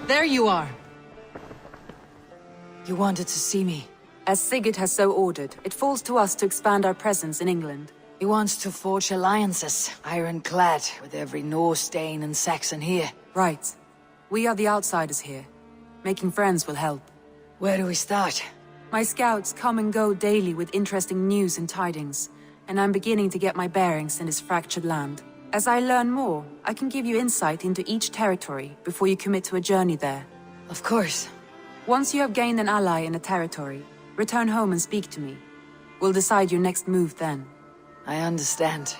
There you are. You wanted to see me. As Sigurd has so ordered, it falls to us to expand our presence in England. He wants to forge alliances, ironclad, with every Norse, Dane and Saxon here. Right. We are the outsiders here. Making friends will help. Where do we start? My scouts come and go daily with interesting news and tidings, and I'm beginning to get my bearings in this fractured land. As I learn more, I can give you insight into each territory before you commit to a journey there. Of course. Once you have gained an ally in a territory, return home and speak to me. We'll decide your next move then. I understand.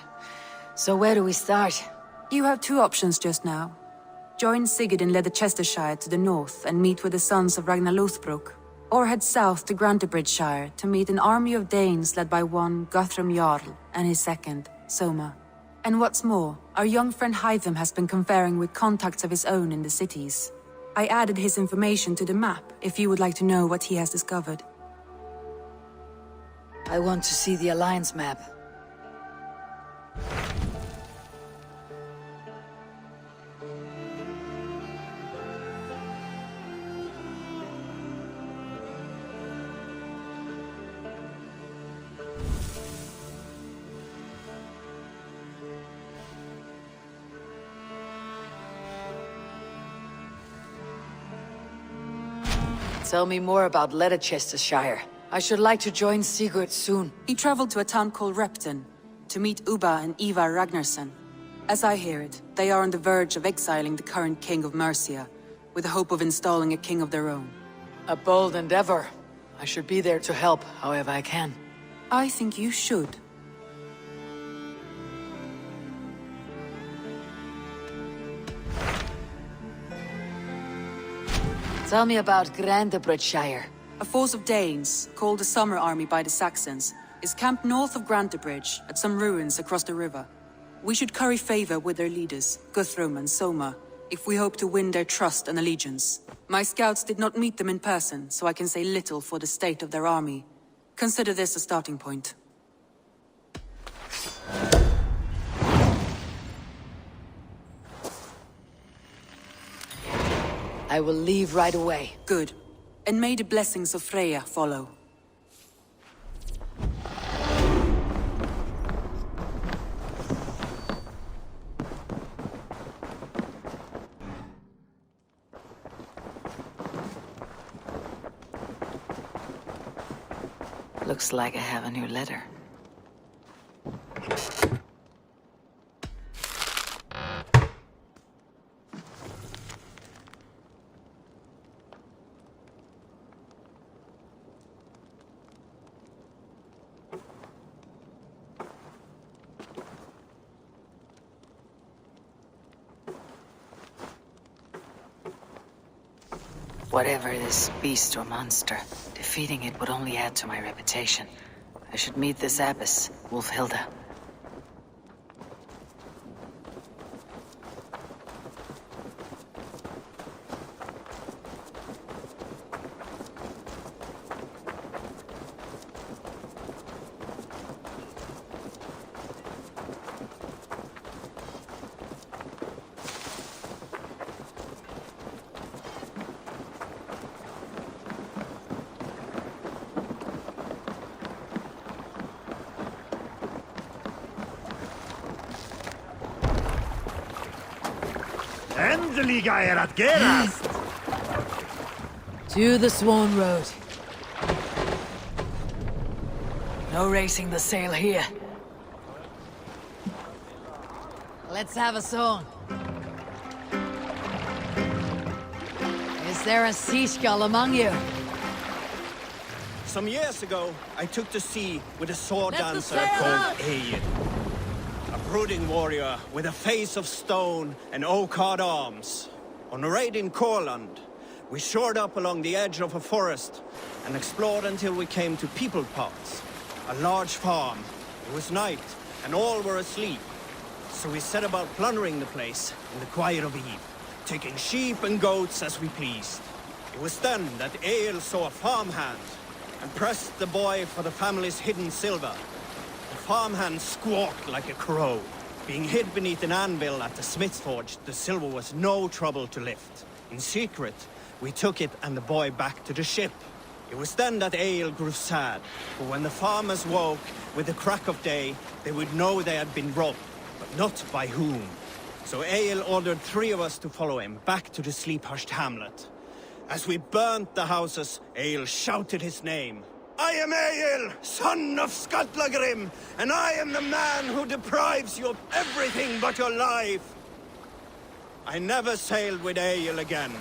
So where do we start? You have two options just now. Join Sigurd in Leicestershire to the north and meet with the sons of Ragnar Lothbrok, or head south to Grantebridgeshire to meet an army of Danes led by one Guthrum Jarl and his second, Soma. And what's more, our young friend Hytham has been conferring with contacts of his own in the cities. I added his information to the map if you would like to know what he has discovered. I want to see the Alliance map. Tell me more about Leicestershire. I should like to join Sigurd soon. He traveled to a town called Repton to meet Ubba and Eivor Ragnarsson. As I hear it, they are on the verge of exiling the current king of Mercia, with the hope of installing a king of their own. A bold endeavor. I should be there to help, however I can. I think you should. Tell me about Grantebridgeshire. A force of Danes, called the Summer Army by the Saxons, is camped north of Grantebridge at some ruins across the river. We should curry favor with their leaders, Guthrum and Soma, if we hope to win their trust and allegiance. My scouts did not meet them in person, so I can say little for the state of their army. Consider this a starting point. I will leave right away. Good. And may the blessings of Freya follow. Looks like I have a new letter. Whatever this beast or monster, defeating it would only add to my reputation. I should meet this abbess, Wolfhilda. Endeliga er att gerast! To the Swan Road. No racing the sail here. Let's have a song. Is there a seagull among you? Some years ago, I took to sea with a sword Let the dancer sail called out! Eivor. A brooding warrior with a face of stone and oak-hard arms. On a raid in Courland, we shored up along the edge of a forest and explored until we came to People Pots, a large farm. It was night, and all were asleep. So we set about plundering the place in the quiet of eve, taking sheep and goats as we pleased. It was then that Egil saw a farmhand and pressed the boy for the family's hidden silver. The farmhand squawked like a crow. Being hid beneath an anvil at the smith's forge, the silver was no trouble to lift. In secret, we took it and the boy back to the ship. It was then that Egil grew sad, for when the farmers woke with the crack of day, they would know they had been robbed, but not by whom. So Egil ordered 3 of us to follow him back to the sleep-hushed hamlet. As we burnt the houses, Egil shouted his name. I am Egil, son of Skatlagrim, and I am the man who deprives you of everything but your life. I never sailed with Egil again.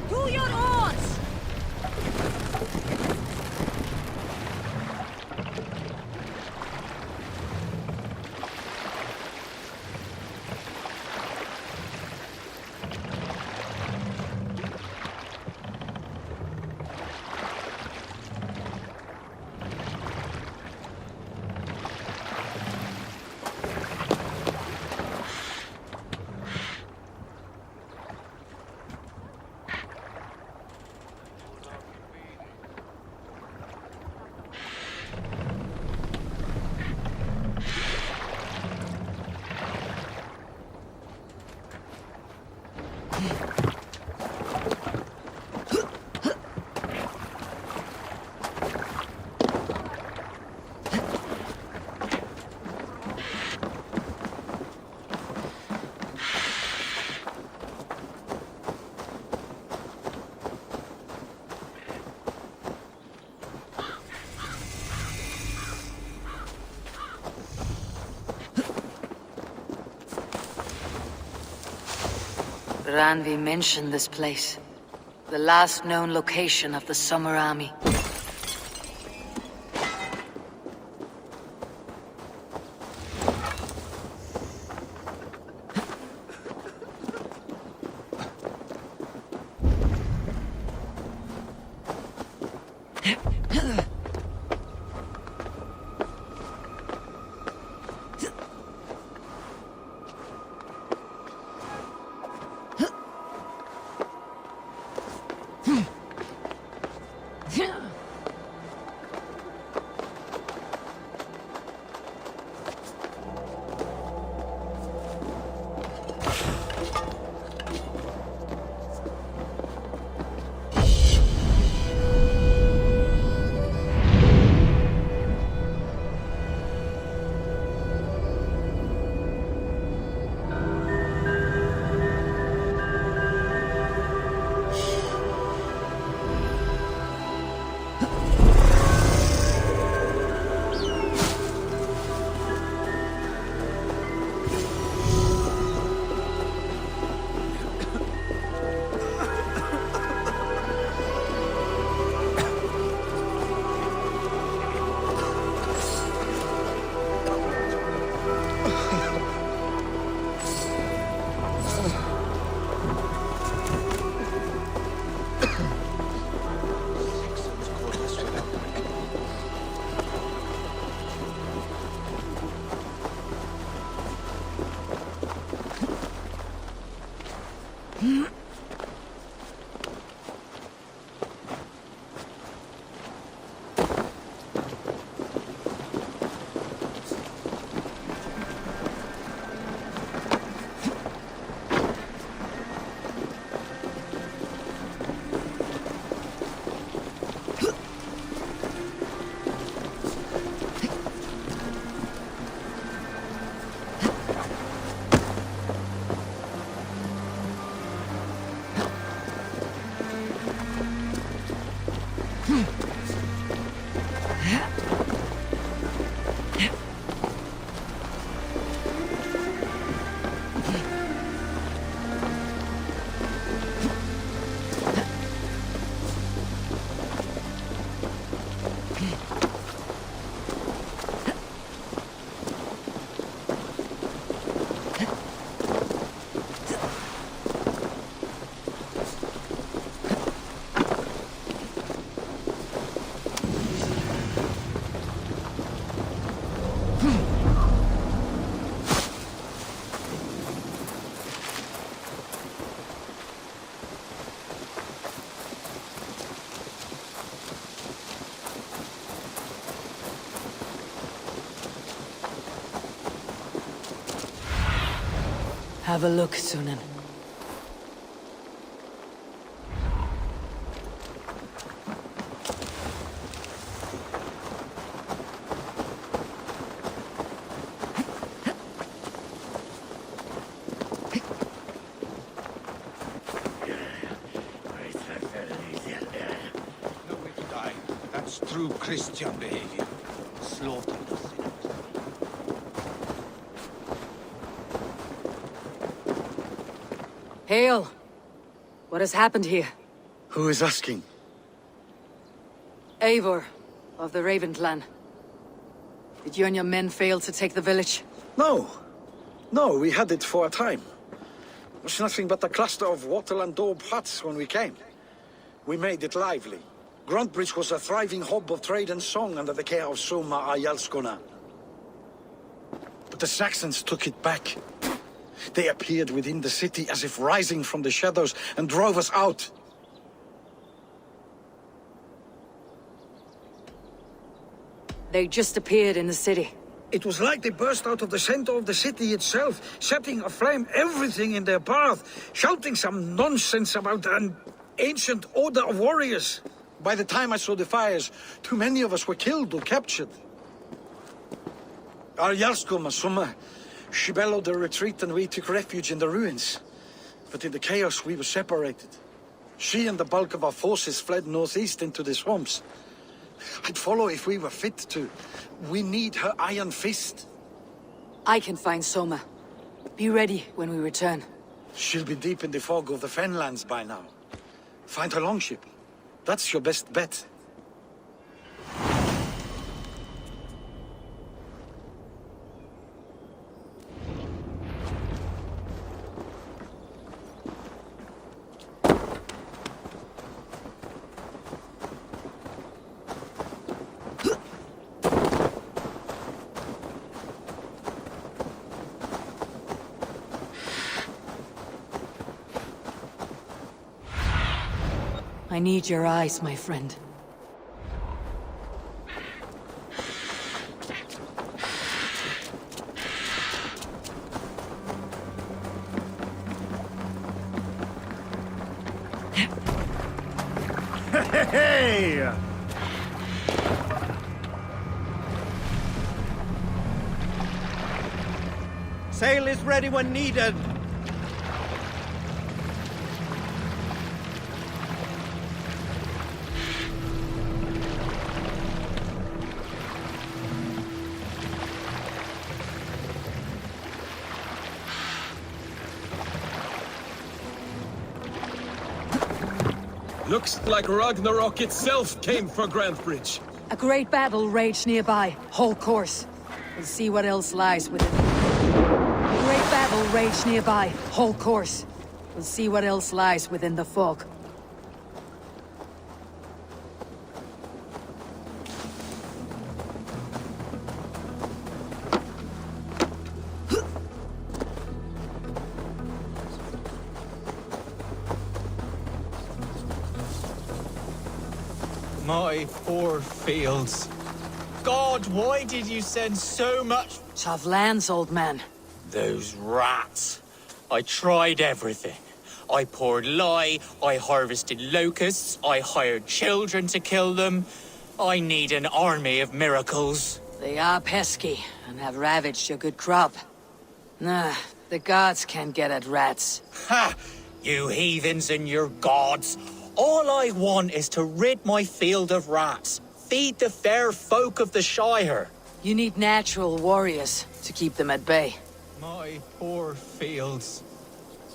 To your oars! Randvi mentioned this place. The last known location of the Summer Army. Have a look, Sunan. No way to die. That's true Christian behavior. Slaughter the sinners. Hail! What has happened here? Who is asking? Eivor, of the Raven clan. Did you and your men fail to take the village? No. No, we had it for a time. It was nothing but a cluster of wattle and daub huts when we came. We made it lively. Gruntbridge was a thriving hub of trade and song under the care of Soma Ayalskona. But the Saxons took it back. They appeared within the city as if rising from the shadows and drove us out. They just appeared in the city. It was like they burst out of the center of the city itself, setting aflame everything in their path, shouting some nonsense about an ancient order of warriors. By the time I saw the fires, too many of us were killed or captured. Arjalskoma Summa, she bellowed a retreat and we took refuge in the ruins. But in the chaos we were separated. She and the bulk of our forces fled northeast into the swamps. I'd follow if we were fit to. We need her iron fist. I can find Soma. Be ready when we return. She'll be deep in the fog of the Fenlands by now. Find her longship. That's your best bet. I need your eyes, my friend. Hey! Sail is ready when needed. Looks like Ragnarok itself came for Grantbridge. A great battle raged nearby. Hold course. We'll see what else lies within. A great battle raged nearby. Hold course. We'll see what else lies within the fog. My poor fields. God, why did you send so much? Tough lands, old man. Those rats. I tried everything. I poured lye, I harvested locusts, I hired children to kill them. I need an army of miracles. They are pesky, and have ravaged your good crop. Nah, the gods can't get at rats. Ha! You heathens and your gods. All I want is to rid my field of rats. Feed the fair folk of the Shire. You need natural warriors to keep them at bay. My poor fields.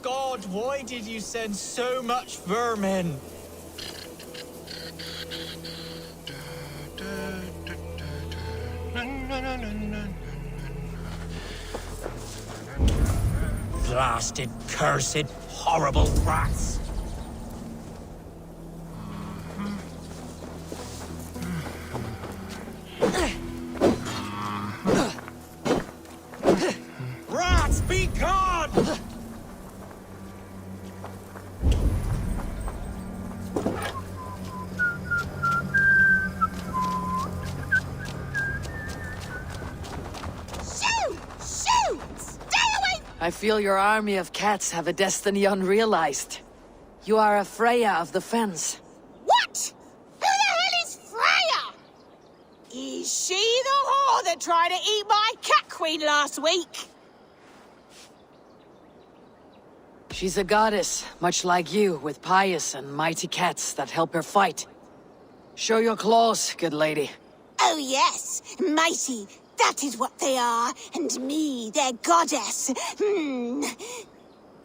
God, why did you send so much vermin? Blasted, cursed, horrible rats. Rats, be gone! Shoot! Shoot! Stay away! I feel your army of cats have a destiny unrealized. You are a Freya of the Fens. What? Who the hell is Freya? Is she the whore that tried to eat my cat queen last week? She's a goddess, much like you, with pious and mighty cats that help her fight. Show your claws, good lady. Oh yes, mighty. That is what they are, and me, their goddess.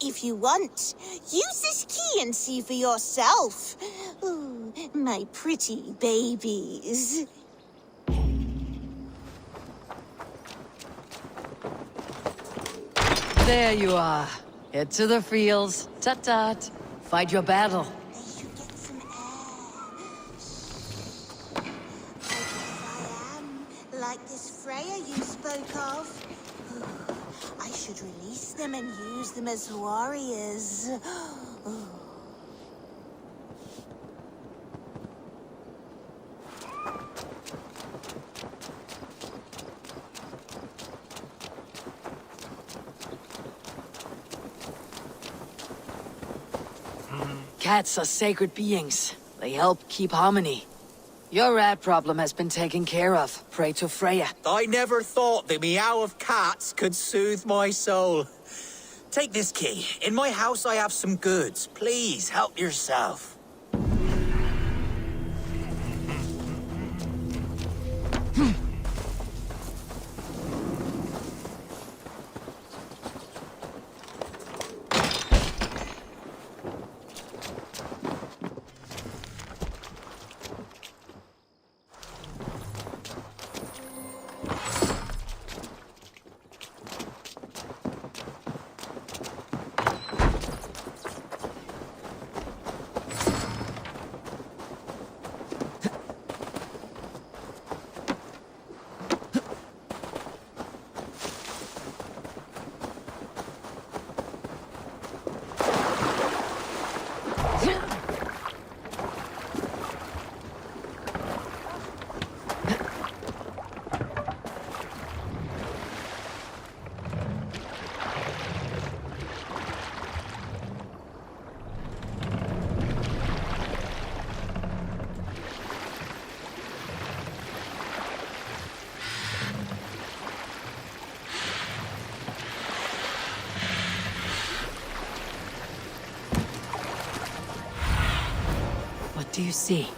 If you want, use this key and see for yourself. Ooh, my pretty babies. There you are. Head to the fields. Tut-tut. Fight your battle. They should get some air. I am like this Freya you spoke of. I should release them and use them as warriors. Cats are sacred beings. They help keep harmony. Your rat problem has been taken care of. Pray to Freya. I never thought the meow of cats could soothe my soul. Take this key. In my house I have some goods. Please, help yourself. What do you see?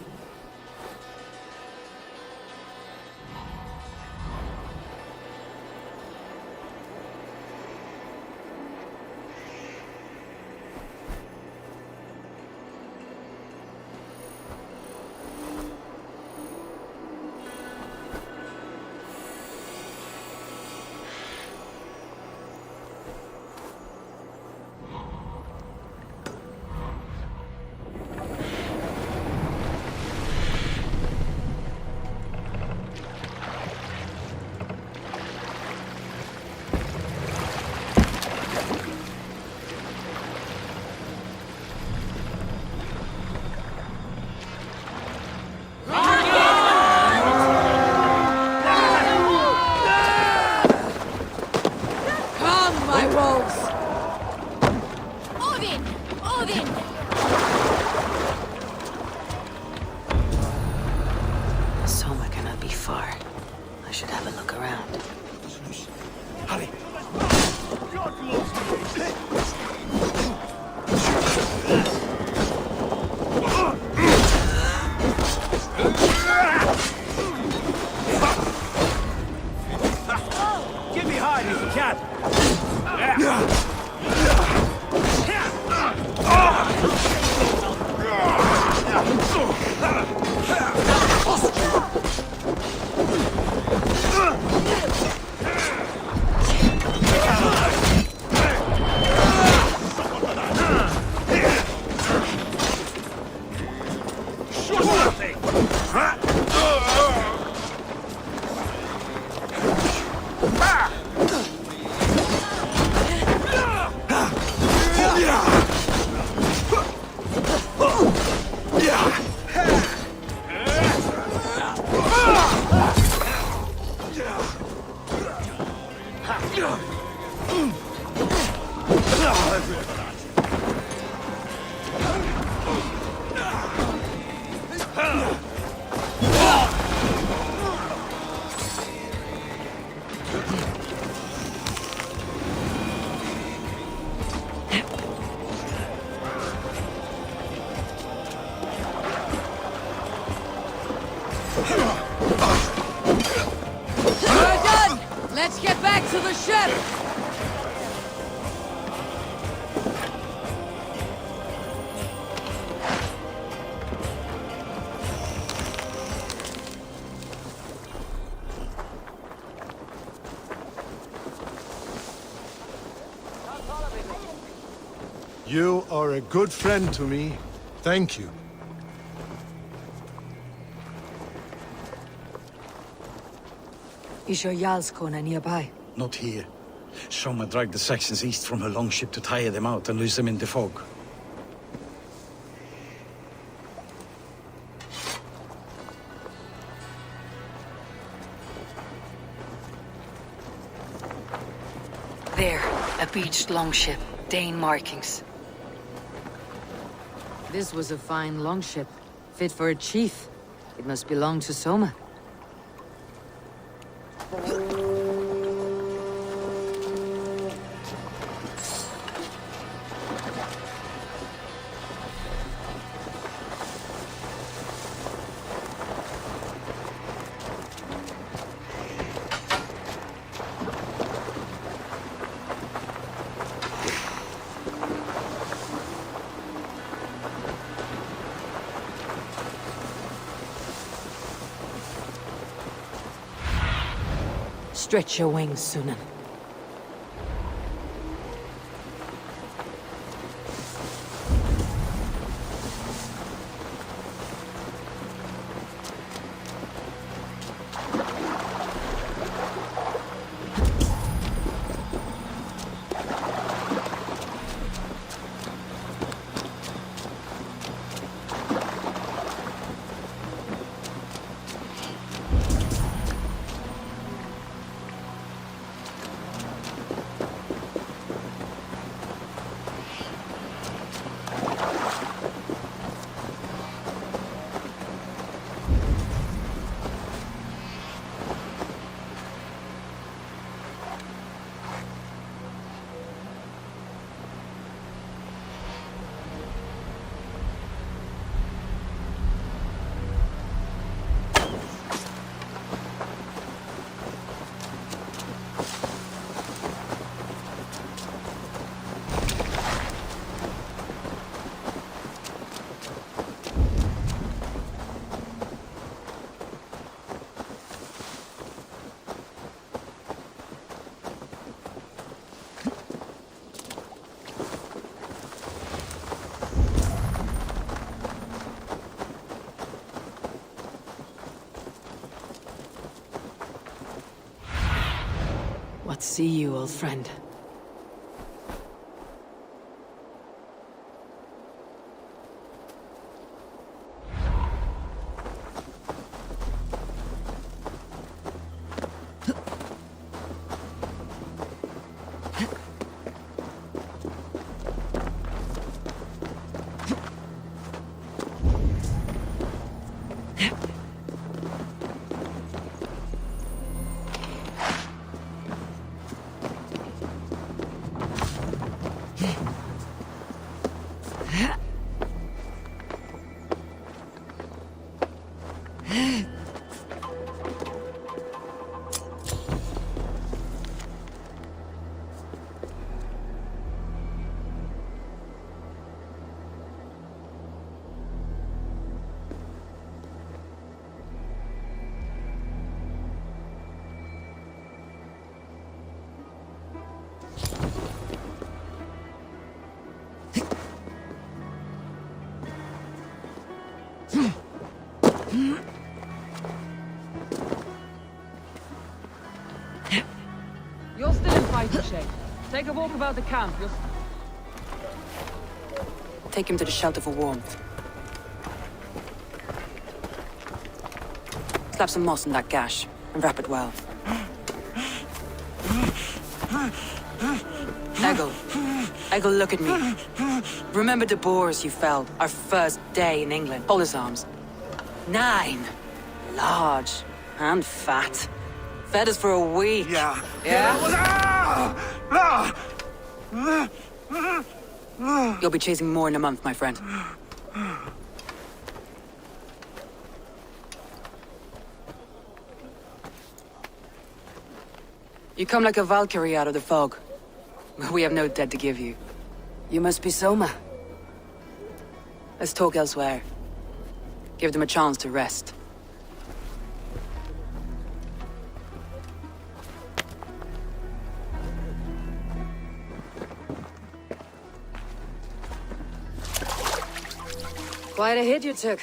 We're done! Let's get back to the ship! You are a good friend to me. Thank you. Is your Jarlskona nearby? Not here. Soma dragged the Saxons east from her longship to tire them out and lose them in the fog. There, a beached longship. Dane markings. This was a fine longship, fit for a chief. It must belong to Soma. Stretch your wings, Sunan. What see you, old friend? You're still in fighting shape. Take a walk about the camp. Take him to the shelter for warmth. Slap some moss in that gash, and wrap it well. Now go. Eggle, look at me. Remember the boars you felled, our first day in England? Hold his arms. 9. Large and fat. Fed us for a week. Yeah. Yeah? You'll be chasing more in a month, my friend. You come like a Valkyrie out of the fog. We have no dead to give you. You must be Soma. Let's talk elsewhere. Give them a chance to rest. Quite a hit you took.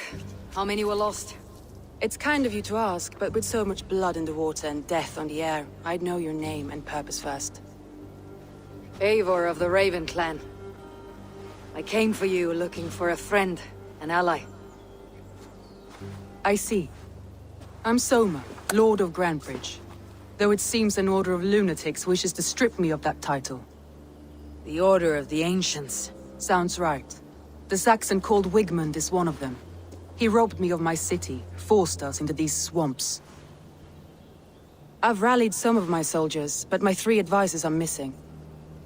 How many were lost? It's kind of you to ask, but with so much blood in the water and death on the air, I'd know your name and purpose first. Eivor of the Raven clan. I came for you looking for a friend, an ally. I see. I'm Soma, Lord of Grantebridge. Though it seems an order of lunatics wishes to strip me of that title. The Order of the Ancients. Sounds right. The Saxon called Wigmund is one of them. He robbed me of my city, forced us into these swamps. I've rallied some of my soldiers, but my 3 advisors are missing.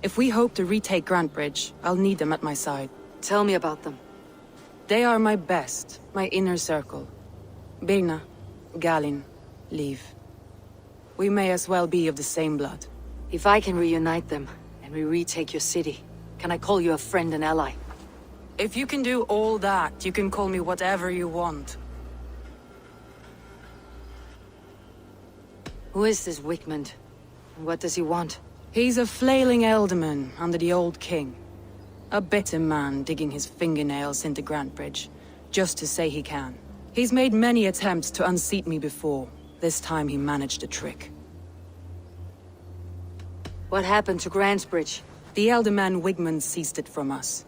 If we hope to retake Grantebridge, I'll need them at my side. Tell me about them. They are my best, my inner circle. Birna, Galin, Liv. We may as well be of the same blood. If I can reunite them, and we retake your city, can I call you a friend and ally? If you can do all that, you can call me whatever you want. Who is this Wigmund? And what does he want? He's a flailing elderman under the old king. A bitter man digging his fingernails into Grantebridge, just to say he can. He's made many attempts to unseat me before. This time he managed a trick. What happened to Grantebridge? The elderman Wigmund seized it from us.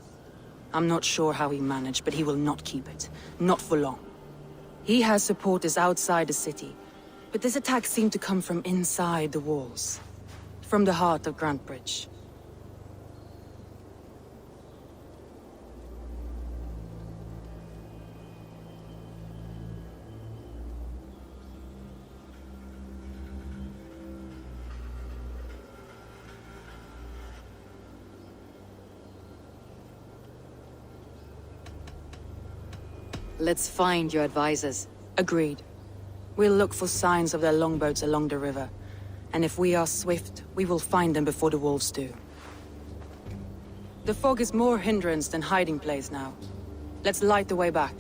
I'm not sure how he managed, but he will not keep it. Not for long. He has supporters outside the city, but this attack seemed to come from inside the walls. From the heart of Grantebridge. Let's find your advisors. Agreed. We'll look for signs of their longboats along the river. And if we are swift, we will find them before the wolves do. The fog is more hindrance than hiding place now. Let's light the way back.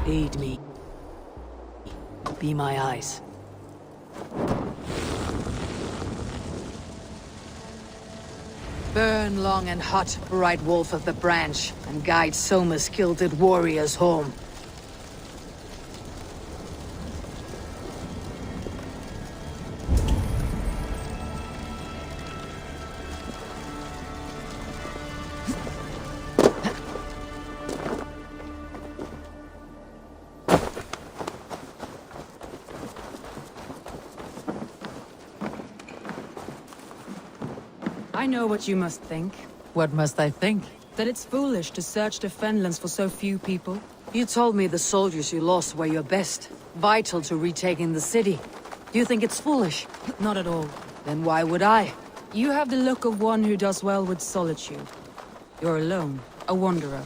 Aid me. Be my eyes. Burn long and hot, bright wolf of the branch, and guide Soma's kilted warriors home. I know what you must think. What must I think? That it's foolish to search the Fenlands for so few people. You told me the soldiers you lost were your best, vital to retaking the city. Do you think it's foolish? Not at all. Then why would I? You have the look of one who does well with solitude. You're alone, a wanderer.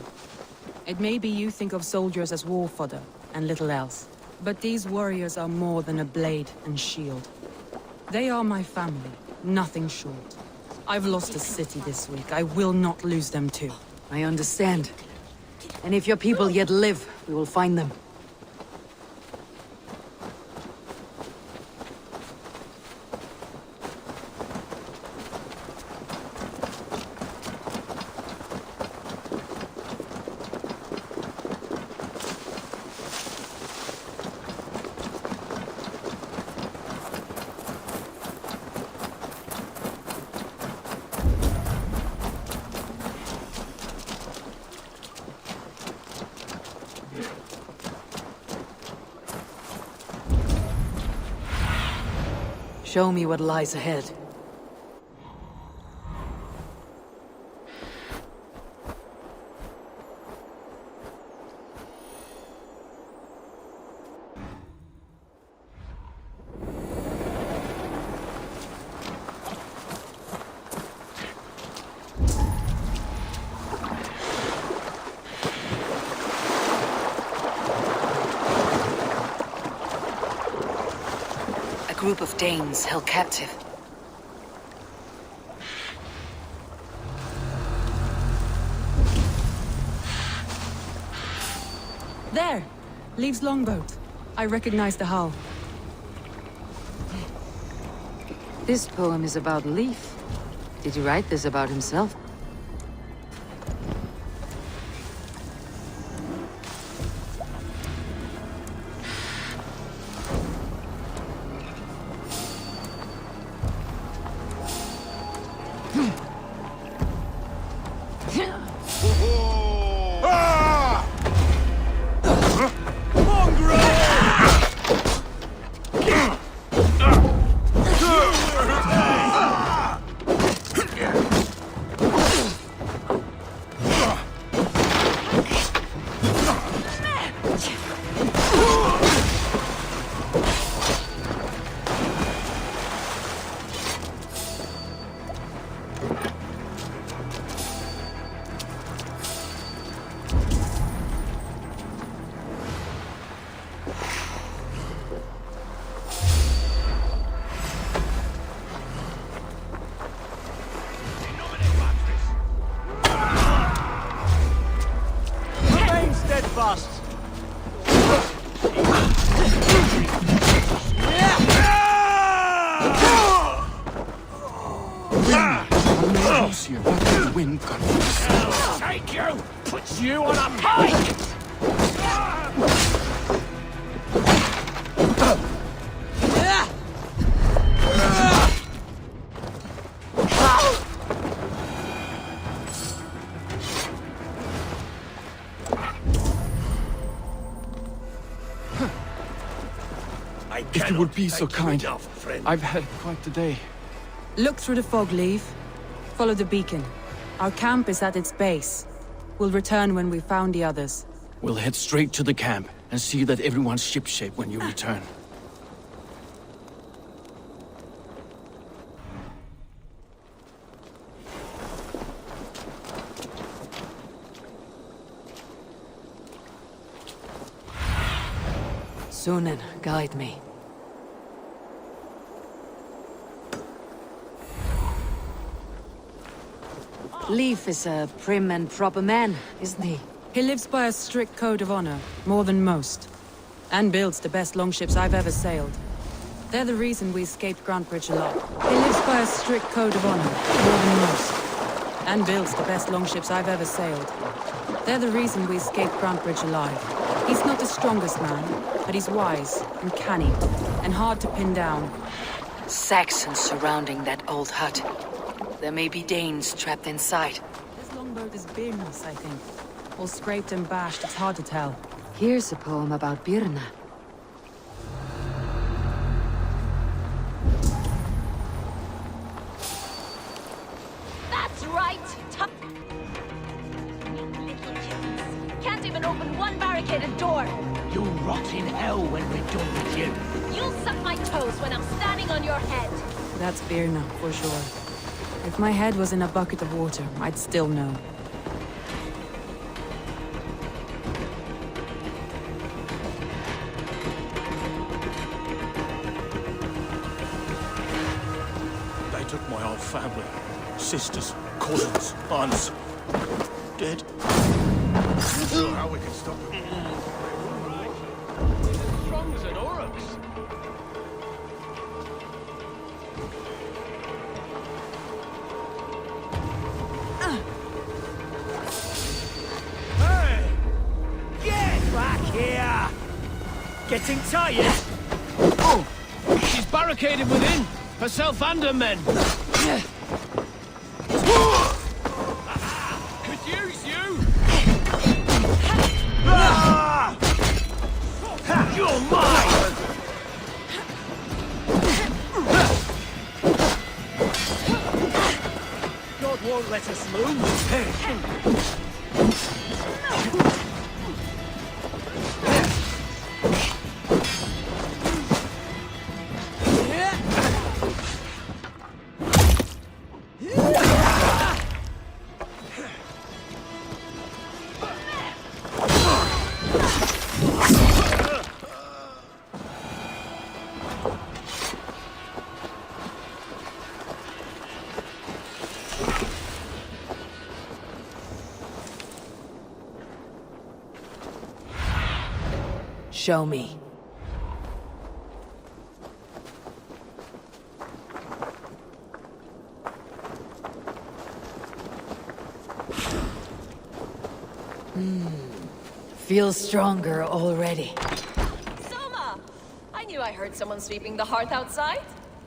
It may be you think of soldiers as war fodder, and little else. But these warriors are more than a blade and shield. They are my family, nothing short. I've lost a city this week. I will not lose them too. I understand. And if your people yet live, we will find them. Show me what lies ahead. A group of Danes held captive. There! Leaves longboat. I recognize the hull. This poem is about Leif. Did he write this about himself? Steadfast. Easier, but the wind comes. Take you! Put you on a pike! If you would be so kind. I've had quite the day. Look through the fog, Leif. Follow the beacon. Our camp is at its base. We'll return when we've found the others. We'll head straight to the camp and see that everyone's shipshape when you return. Sunan, guide me. Leif is a prim and proper man, isn't he? He lives by a strict code of honor, more than most. And builds the best longships I've ever sailed. They're the reason we escaped Grantebridge alive. He lives by a strict code of honor, more than most. And builds the best longships I've ever sailed. They're the reason we escaped Grantebridge alive. He's not the strongest man, but he's wise and canny, and hard to pin down. Saxons surrounding that old hut. There may be Danes trapped inside. This longboat is Birna's, I think. All scraped and bashed, it's hard to tell. Here's a poem about Birna. That's right! Can't even open one barricaded door! You'll rot in hell when we're done with you. You'll suck my toes when I'm standing on your head! That's Birna, for sure. If my head was in a bucket of water, I'd still know. They took my whole family. Sisters, cousins, aunts. Dead. I'm sure how we can stop them. Strong as an oryx. Hey! Get back here! Getting tired? Oh! She's barricaded within! Herself and her men! Could use you! Ah! You're mine! let us move. Show me. Feels stronger already. Soma! I knew I heard someone sweeping the hearth outside.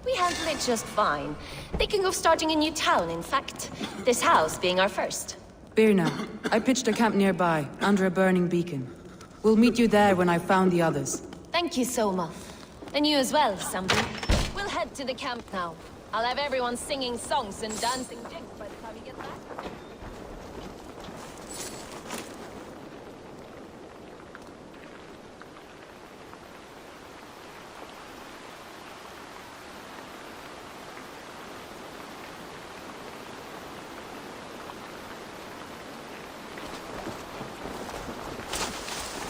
We handle it just fine. Thinking of starting a new town, in fact. This house being our first. Birna, I pitched a camp nearby, under a burning beacon. We'll meet you there when I've found the others. Thank you, Soma. And you as well, Sambu. We'll head to the camp now. I'll have everyone singing songs and dancing jigs by the time we get back.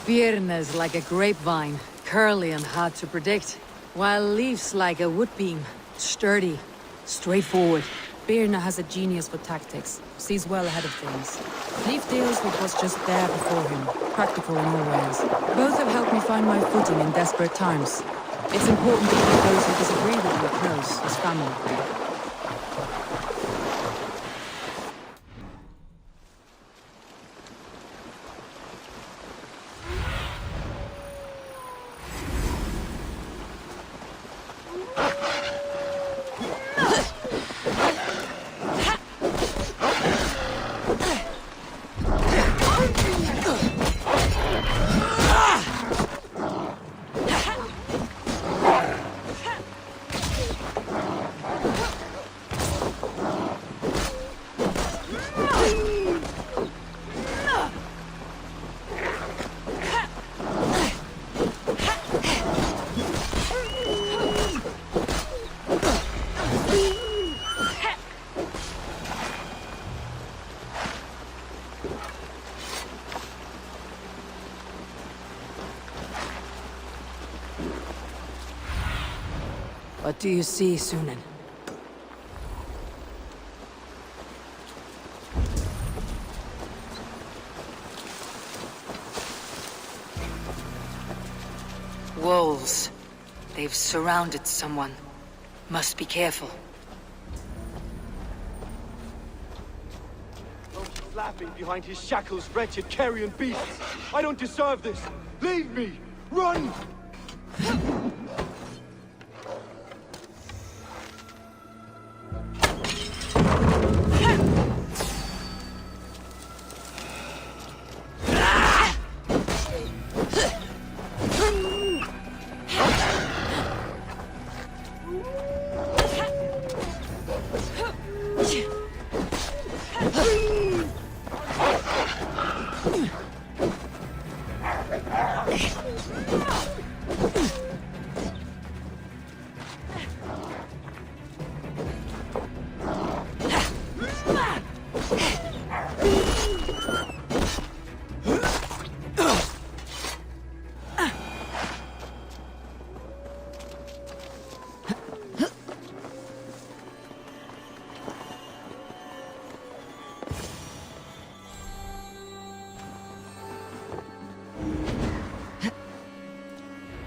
Birna's like a grapevine, curly and hard to predict, while Leaf's like a wood beam, sturdy, straightforward. Birna has a genius for tactics, sees well ahead of things. Leaf deals with what's just there before him, practical in all ways. Both have helped me find my footing in desperate times. It's important to keep those who disagree with you close, as family. What do you see, Sunan? Wolves. They've surrounded someone. Must be careful. Laughing behind his shackles, wretched carrion beasts. I don't deserve this. Leave me! Run!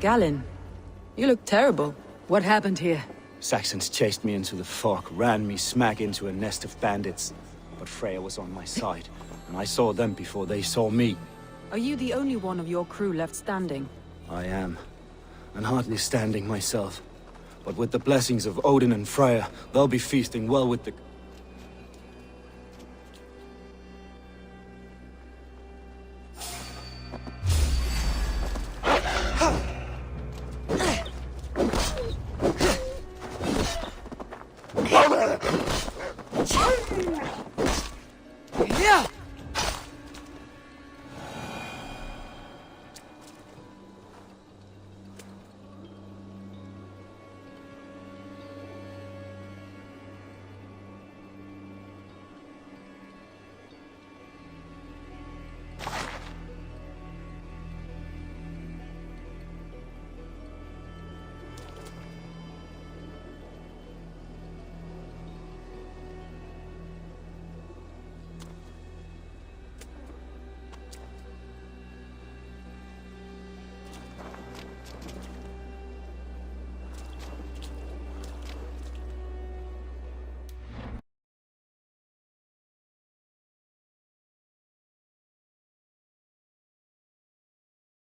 Galen, you look terrible. What happened here? Saxons chased me into the fog, ran me smack into a nest of bandits. But Freya was on my side, and I saw them before they saw me. Are you the only one of your crew left standing? I am, and hardly standing myself. But with the blessings of Odin and Freya, they'll be feasting well with the...